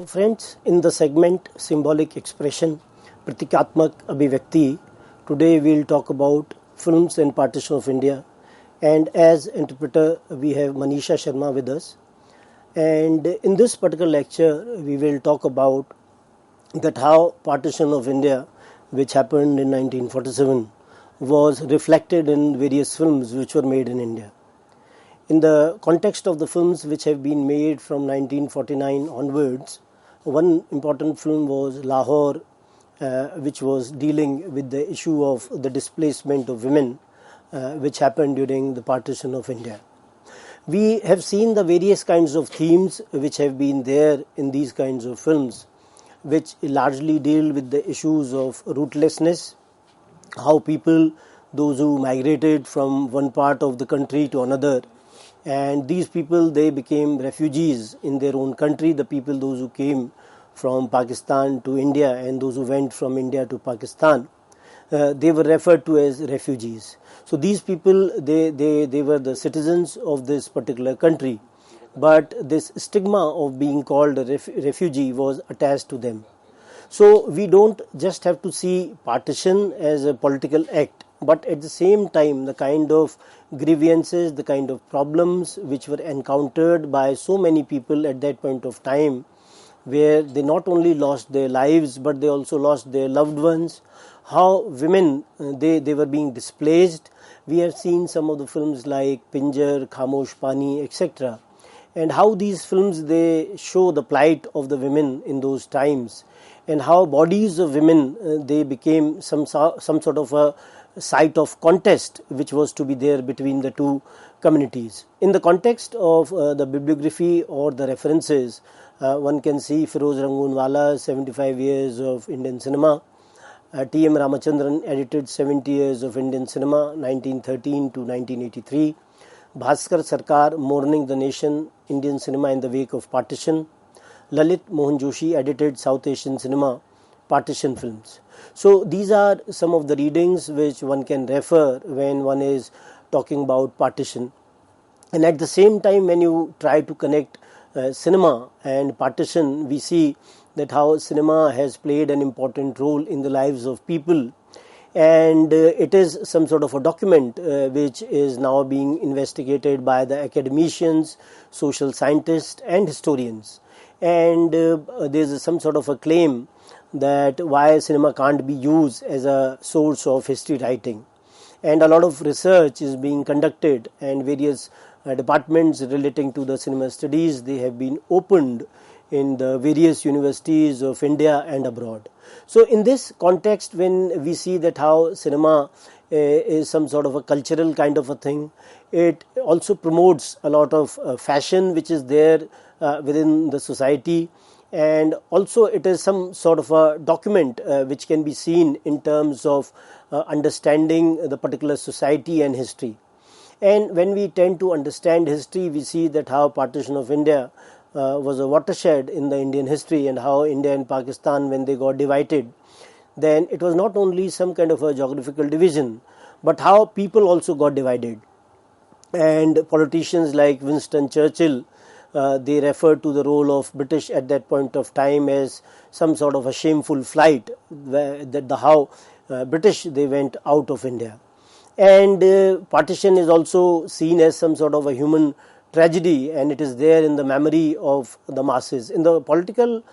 Friends, in the segment Symbolic Expression, Pratikatmak Abhivyakti, today we'll talk about Films and Partition of India. And as interpreter, we have Manisha Sharma with us. And in this particular lecture, we will talk about that how Partition of India, which happened in 1947, was reflected in various films which were made in India. In the context of the films which have been made from 1949 onwards, one important film was Lahore, which was dealing with the issue of the displacement of women, which happened during the partition of India. We have seen the various kinds of themes which have been there in these kinds of films, which largely deal with the issues of rootlessness, how people, those who migrated from one part of the country to another, and these people, they became refugees in their own country. The people, those who came from Pakistan to India and those who went from India to Pakistan, they were referred to as refugees. So these people, they were the citizens of this particular country, but this stigma of being called a refugee was attached to them. So we don't just have to see partition as a political act, but at the same time the kind of grievances, the kind of problems which were encountered by so many people at that point of time, where they not only lost their lives but they also lost their loved ones, how women, they were being displaced. We have seen some of the films like Pinjar, Khamosh Pani, etc., and how these films, they show the plight of the women in those times, and how bodies of women, they became some sort of a site of contest which was to be there between the two communities. In the context of the bibliography or the references, one can see Feroz Rangoonwala's 75 years of Indian cinema. T.M. Ramachandran edited 70 years of Indian cinema, 1913 to 1983. Bhaskar Sarkar, Mourning the Nation, Indian cinema in the wake of partition. Lalit Mohan Joshi edited South Asian cinema, partition films. So these are some of the readings which one can refer when one is talking about partition. And at the same time, when you try to connect cinema and partition, we see that how cinema has played an important role in the lives of people. And it is some sort of a document which is now being investigated by the academicians, social scientists and historians. And there is some sort of a claim that why cinema can't be used as a source of history writing. And a lot of research is being conducted, and various departments relating to the cinema studies, they have been opened in the various universities of India and abroad. So in this context, when we see that how cinema is some sort of a cultural kind of a thing, it also promotes a lot of fashion which is there within the society, and also it is some sort of a document which can be seen in terms of understanding the particular society and history. And when we tend to understand history, we see that how partition of India was a watershed in the Indian history, and how India and Pakistan, when they got divided, then it was not only some kind of a geographical division, but how people also got divided. And politicians like Winston Churchill, they referred to the role of British at that point of time as some sort of a shameful flight, how British, they went out of India. And partition is also seen as some sort of a human tragedy, and it is there in the memory of the masses. In the political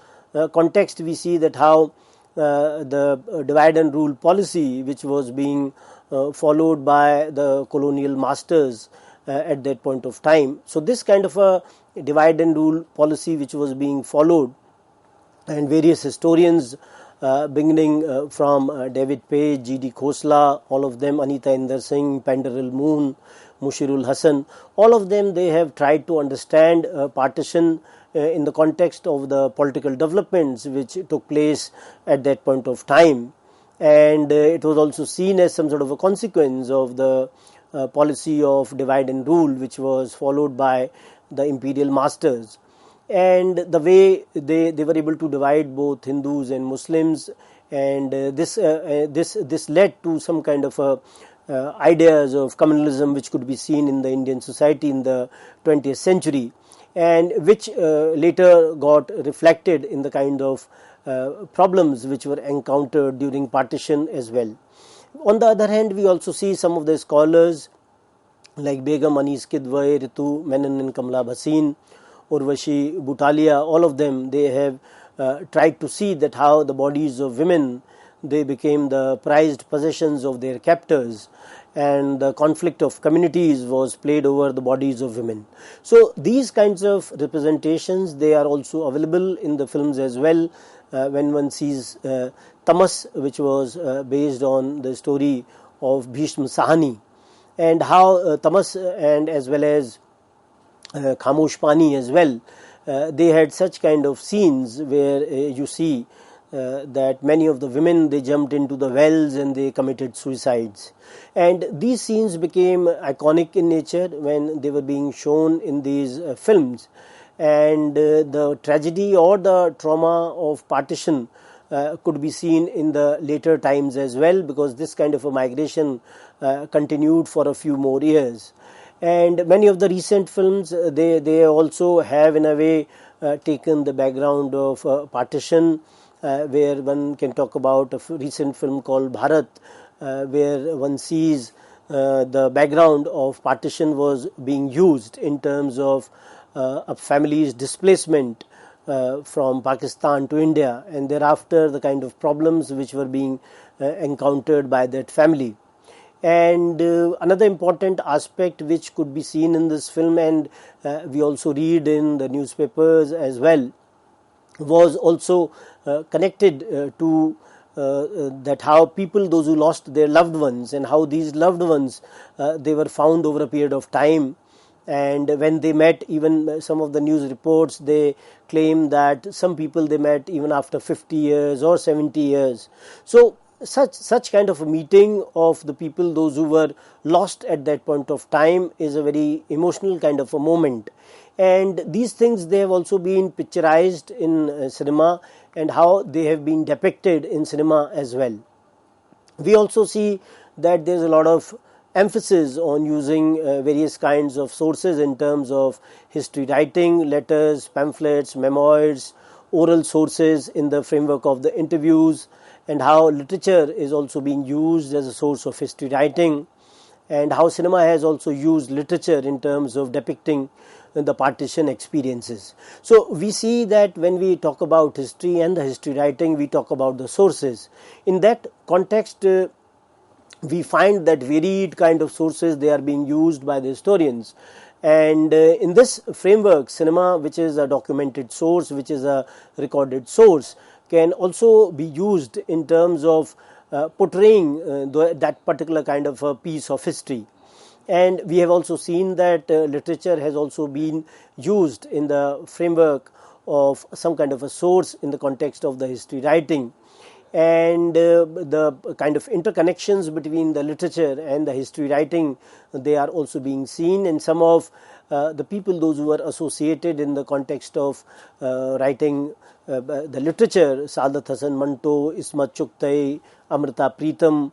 context, we see that how the divide and rule policy, which was being followed by the colonial masters at that point of time. So this kind of a divide and rule policy which was being followed, and various historians beginning from David Page, G.D. Khosla, all of them, Anita Inder Singh, Penderel Moon, Mushirul Hassan, all of them, they have tried to understand partition in the context of the political developments which took place at that point of time. And it was also seen as some sort of a consequence of the policy of divide and rule which was followed by the imperial masters. And the way they were able to divide both Hindus and Muslims, and this led to some kind of ideas of communalism which could be seen in the Indian society in the 20th century. and which later got reflected in the kind of problems which were encountered during partition as well. On the other hand, we also see some of the scholars like Begum Anis Kidwai, Ritu Menon and Kamala Bhasin, Urvashi Butalia, all of them, they have tried to see that how the bodies of women, they became the prized possessions of their captors, and the conflict of communities was played over the bodies of women. So these kinds of representations, they are also available in the films as well. When one sees Tamas, which was based on the story of Bhishma Sahani, and how Tamas and as well as Khamosh Pani as well, they had such kind of scenes where you see that many of the women, they jumped into the wells and they committed suicides. And these scenes became iconic in nature when they were being shown in these films. And the tragedy or the trauma of partition could be seen in the later times as well, because this kind of a migration continued for a few more years. And many of the recent films, they also have in a way taken the background of partition, where one can talk about a recent film called Bharat, where one sees the background of partition was being used in terms of a family's displacement from Pakistan to India, and thereafter the kind of problems which were being encountered by that family. And another important aspect which could be seen in this film, and we also read in the newspapers as well, was also connected to that how people, those who lost their loved ones, and how these loved ones, they were found over a period of time. And when they met, even some of the news reports, they claim that some people they met even after 50 years or 70 years. So such kind of a meeting of the people, those who were lost at that point of time, is a very emotional kind of a moment. And these things, they have also been picturized in cinema, and how they have been depicted in cinema as well. We also see that there is a lot of emphasis on using various kinds of sources in terms of history writing, letters, pamphlets, memoirs, oral sources in the framework of the interviews, and how literature is also being used as a source of history writing, and how cinema has also used literature in terms of depicting the partition experiences. So we see that when we talk about history and the history writing, we talk about the sources. In that context, we find that varied kind of sources, they are being used by the historians. And in this framework, cinema, which is a documented source, which is a recorded source, can also be used in terms of portraying that particular kind of a piece of history. And we have also seen that literature has also been used in the framework of some kind of a source in the context of the history writing. And the kind of interconnections between the literature and the history writing, they are also being seen. And some of the people, those who are associated in the context of writing the literature, Saadat Hasan Manto, Ismat Chugtai, Amrita Pritam,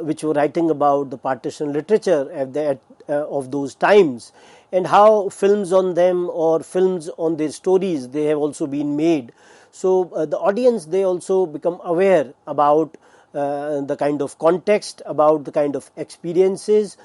which were writing about the partition literature of those times, and how films on them or films on their stories, they have also been made. So the audience, they also become aware about the kind of context, about the kind of experiences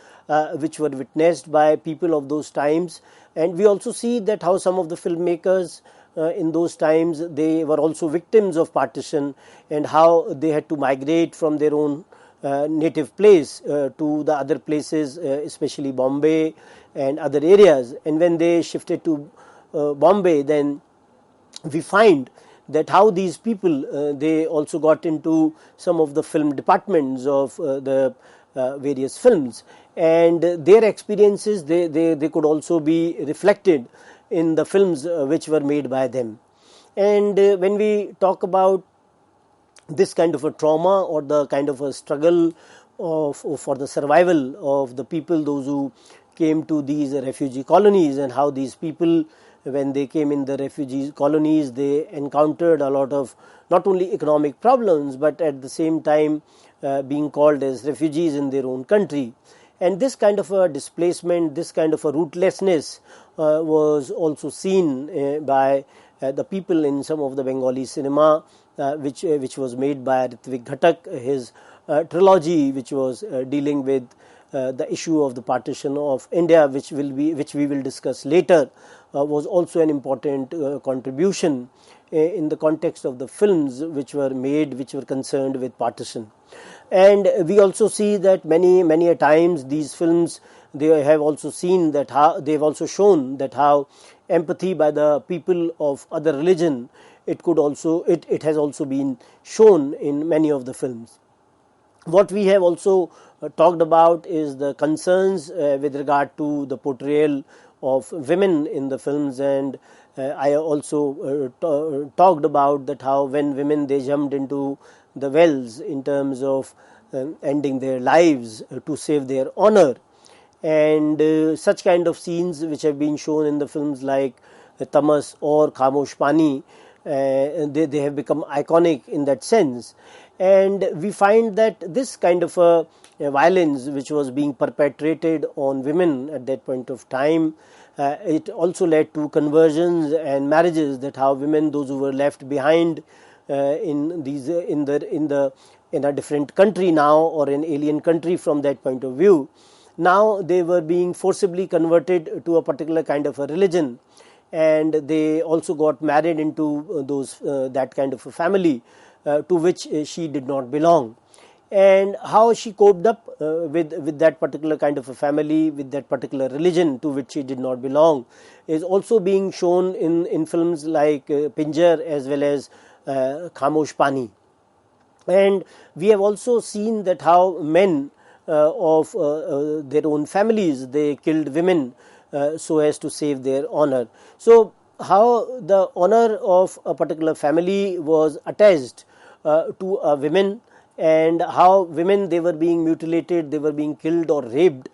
which were witnessed by people of those times. And we also see that how some of the filmmakers in those times, they were also victims of partition, and how they had to migrate from their own native place to the other places, especially Bombay and other areas. And when they shifted to Bombay, then we find that how these people, they also got into some of the film departments of the various films, and their experiences, they could also be reflected in the films which were made by them. And when we talk about this kind of a trauma or the kind of a struggle for the survival of the people, those who came to these refugee colonies, and how these people, when they came in the refugee colonies, they encountered a lot of not only economic problems, but at the same time being called as refugees in their own country. And this kind of a displacement, this kind of a rootlessness was also seen by the people in some of the Bengali cinema, which was made by Ritvik Ghatak. His trilogy, which was dealing with the issue of the partition of India, which we will discuss later, was also an important contribution in the context of the films which were made, which were concerned with partition. And we also see that many a times these films, they have also seen that how they have also shown that how empathy by the people of other religion, it has also been shown in many of the films. What we have also talked about is the concerns with regard to the portrayal of women in the films, and I also talked about that how when women, they jumped into the wells in terms of ending their lives to save their honor, and such kind of scenes which have been shown in the films like Tamas or Khamosh Pani, they have become iconic in that sense. And we find that this kind of a violence which was being perpetrated on women at that point of time, it also led to conversions and marriages, that how women, those who were left behind in a different country now, or an alien country from that point of view, now they were being forcibly converted to a particular kind of a religion, and they also got married into that kind of a family to which she did not belong. And how she coped up with that particular kind of a family, with that particular religion to which she did not belong, is also being shown in films like Pinjar as well as Khamosh Pani. And we have also seen that how men of their own families, they killed women so as to save their honor. So how the honor of a particular family was attached to a women, and how women, they were being mutilated, they were being killed or raped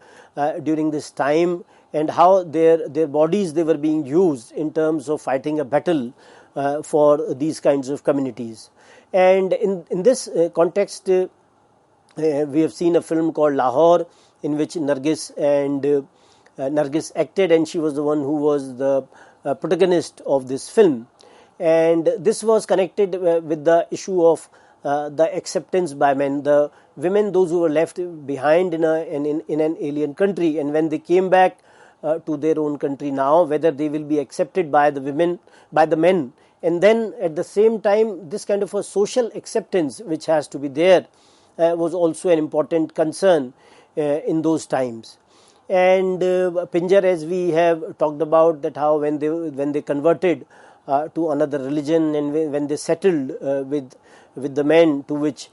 during this time, and how their bodies, they were being used in terms of fighting a battle for these kinds of communities. And in this context, we have seen a film called Lahore, in which Nargis acted, and she was the one who was the protagonist of this film. And this was connected with the issue of the acceptance by men, the women, those who were left behind in an alien country, and when they came back to their own country now, whether they will be accepted by the men. And then at the same time, this kind of a social acceptance which has to be there was also an important concern in those times. And Pinjar, as we have talked about, that how when they converted to another religion, and when they settled with the men to which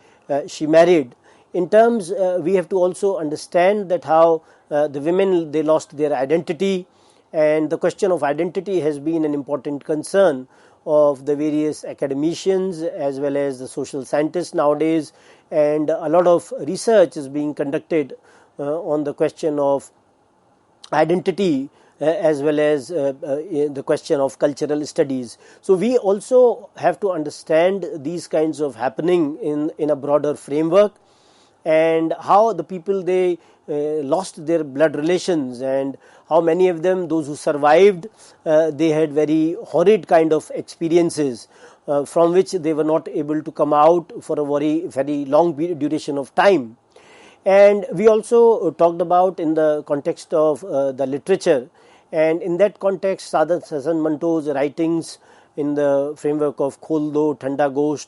she married, in terms we have to also understand that how the women, they lost their identity, and the question of identity has been an important concern of the various academicians as well as the social scientists nowadays, and a lot of research is being conducted on the question of identity as well as the question of cultural studies. So we also have to understand these kinds of happening in a broader framework, and how the people, they lost their blood relations, and how many of them, those who survived, they had very horrid kind of experiences from which they were not able to come out for a very, very long duration of time. And we also talked about in the context of the literature, and in that context, Sajan Manto's writings in the framework of Khol Do, Thanda Gosht,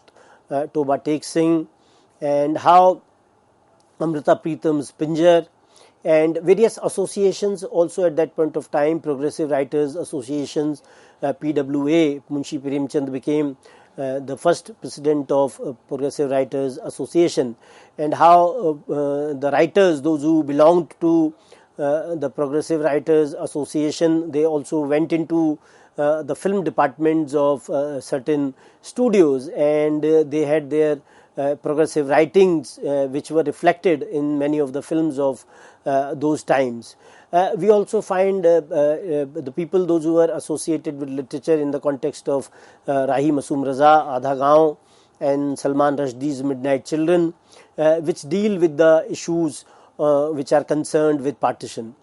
Toba Tek Singh, and how Amrita Pritam's Pinjar, and various associations also at that point of time, Progressive Writers Associations, PWA, Munshi Premchand became the first president of Progressive Writers Association, and how the writers, those who belonged to the Progressive Writers Association, they also went into the film departments of certain studios, and they had their progressive writings which were reflected in many of the films of those times. We also find the people, those who were associated with literature in the context of Rahi Masoom Raza, Adha Gaon, and Salman Rushdie's Midnight Children, which deal with the issues which are concerned with partition.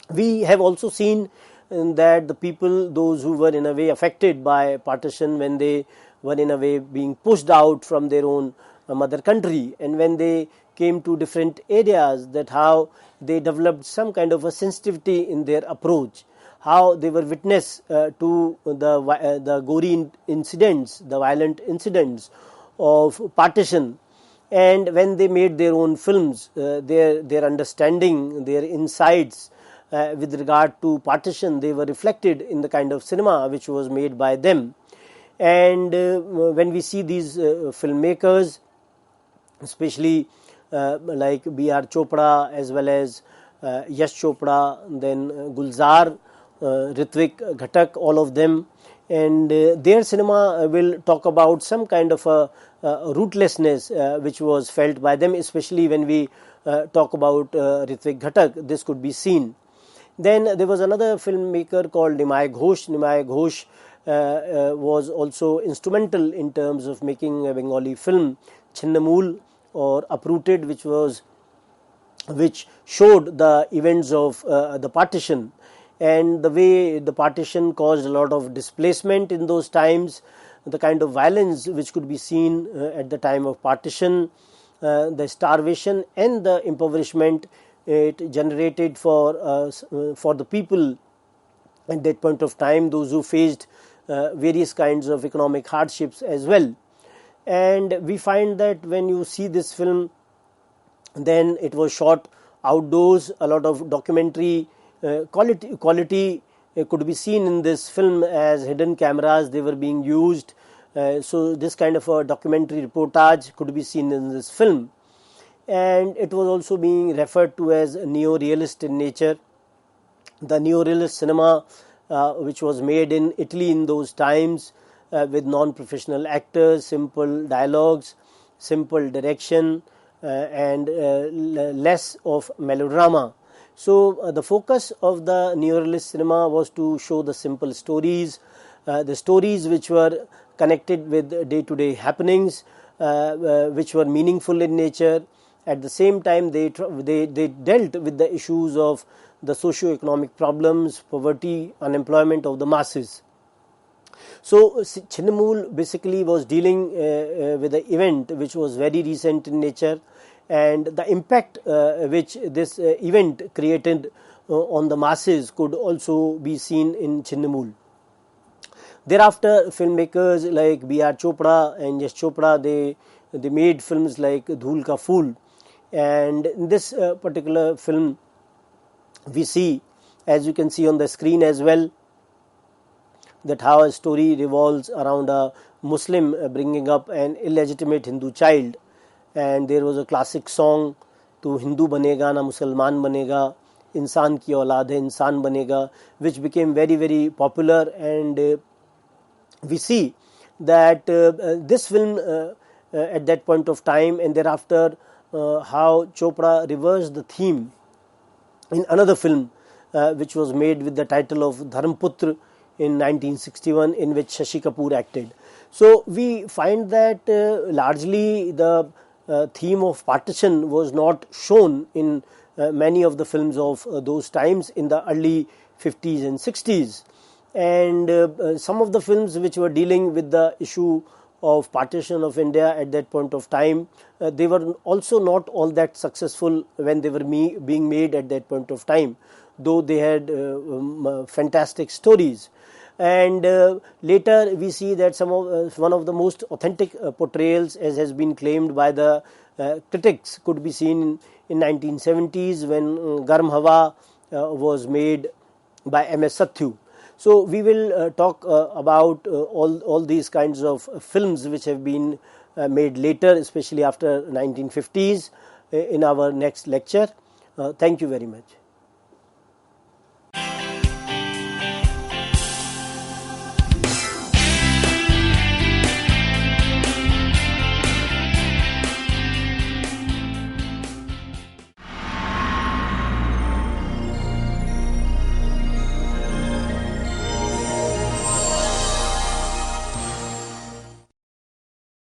We have also seen that the people, those who were in a way affected by partition, when they were in a way being pushed out from their own mother country, and when they came to different areas, that how they developed some kind of a sensitivity in their approach, how they were witness to the gory incidents, the violent incidents of partition. And when they made their own films, their understanding, their insights with regard to partition, they were reflected in the kind of cinema which was made by them. And when we see these filmmakers, especially like B.R. Chopra as well as Yash Chopra, then Gulzar, Ritwik Ghatak, all of them, and their cinema will talk about some kind of a rootlessness which was felt by them, especially when we talk about Ritwik Ghatak, this could be seen. Then there was another filmmaker called Nimai Ghosh. Nimai Ghosh was also instrumental in terms of making a Bengali film, Chinnamul or Uprooted, which showed the events of the partition, and the way the partition caused a lot of displacement in those times, the kind of violence which could be seen at the time of partition, the starvation and the impoverishment it generated for the people at that point of time, those who faced various kinds of economic hardships as well. And we find that when you see this film, then it was shot outdoors. A lot of documentary quality could be seen in this film, as hidden cameras they were being used. So this kind of a documentary reportage could be seen in this film. And it was also being referred to as neo-realist in nature. The neo-realist cinema which was made in Italy in those times, with non-professional actors, simple dialogues, simple direction, and less of melodrama. So the focus of the neo-realist cinema was to show the simple stories, the stories which were connected with day-to-day happenings, which were meaningful in nature. At the same time, they dealt with the issues of the socio-economic problems, poverty, unemployment of the masses. So Chinnamul basically was dealing with the event which was very recent in nature, and the impact which this event created on the masses could also be seen in Chinnamul. Thereafter, filmmakers like B.R. Chopra and Yash Chopra, they made films like Dhool Ka Phool. And in this particular film, we see, as you can see on the screen as well, that how a story revolves around a Muslim bringing up an illegitimate Hindu child. And there was a classic song, "Tu Hindu banega na Musalman banega, insaan ki aulad hai insaan banega," which became very, very popular. And we see that this film at that point of time, and thereafter how Chopra reversed the theme in another film which was made with the title of Dharmputra in 1961, in which Shashi Kapoor acted. So we find that largely the theme of partition was not shown in many of the films of those times in the early 50s and 60s. And some of the films which were dealing with the issue of partition of India at that point of time, they were also not all that successful when they were being made at that point of time, though they had fantastic stories. And later we see that one of the most authentic portrayals, as has been claimed by the critics, could be seen in 1970s when Garm Hawa was made by M.S. Sathyu. So we will talk about all these kinds of films which have been made later, especially after 1950s, in our next lecture. Thank you very much.